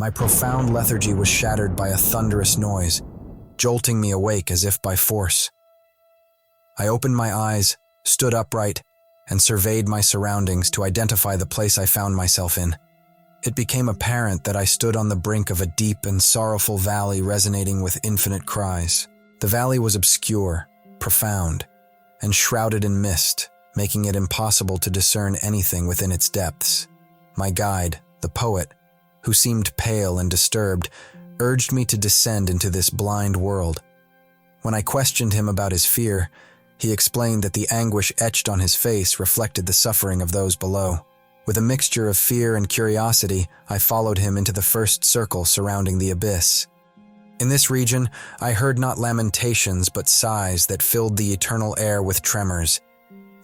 My profound lethargy was shattered by a thunderous noise, jolting me awake as if by force. I opened my eyes, stood upright, and surveyed my surroundings to identify the place I found myself in. It became apparent that I stood on the brink of a deep and sorrowful valley resonating with infinite cries. The valley was obscure, profound, and shrouded in mist, making it impossible to discern anything within its depths. My guide, the poet, who seemed pale and disturbed, urged me to descend into this blind world. When I questioned him about his fear, he explained that the anguish etched on his face reflected the suffering of those below. With a mixture of fear and curiosity, I followed him into the first circle surrounding the abyss. In this region, I heard not lamentations but sighs that filled the eternal air with tremors.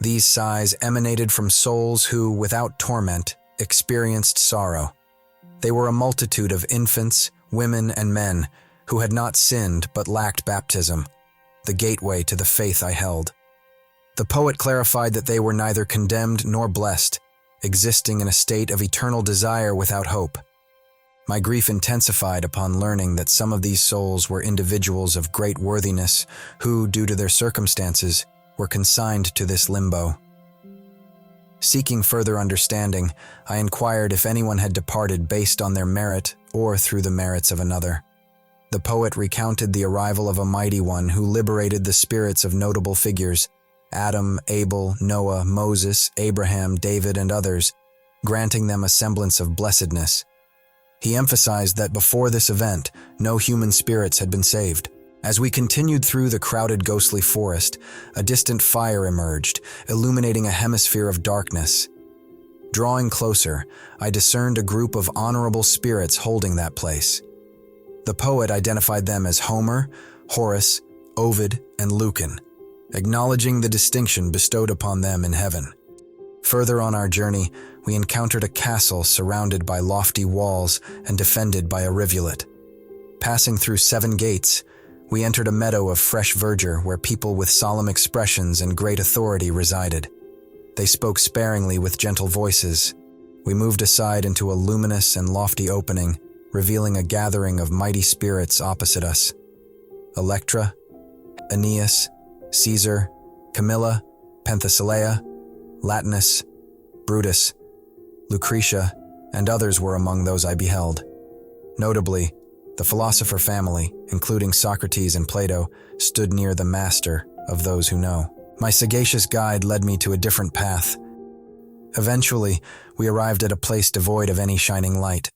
These sighs emanated from souls who, without torment, experienced sorrow. They were a multitude of infants, women, and men who had not sinned but lacked baptism, the gateway to the faith I held. The poet clarified that they were neither condemned nor blessed, existing in a state of eternal desire without hope. My grief intensified upon learning that some of these souls were individuals of great worthiness who, due to their circumstances, were consigned to this limbo. Seeking further understanding, I inquired if anyone had departed based on their merit or through the merits of another. The poet recounted the arrival of a mighty one who liberated the spirits of notable figures, Adam, Abel, Noah, Moses, Abraham, David, and others, granting them a semblance of blessedness. He emphasized that before this event, no human spirits had been saved. As we continued through the crowded ghostly forest, a distant fire emerged, illuminating a hemisphere of darkness. Drawing closer, I discerned a group of honorable spirits holding that place. The poet identified them as Homer, Horace, Ovid, and Lucan, acknowledging the distinction bestowed upon them in heaven. Further on our journey, we encountered a castle surrounded by lofty walls and defended by a rivulet. Passing through 7 gates, we entered a meadow of fresh verdure where people with solemn expressions and great authority resided. They spoke sparingly with gentle voices. We moved aside into a luminous and lofty opening, revealing a gathering of mighty spirits opposite us. Electra, Aeneas, Caesar, Camilla, Penthesilea, Latinus, Brutus, Lucretia, and others were among those I beheld. Notably, the philosopher family, including Socrates and Plato, stood near the master of those who know. My sagacious guide led me to a different path. Eventually, we arrived at a place devoid of any shining light.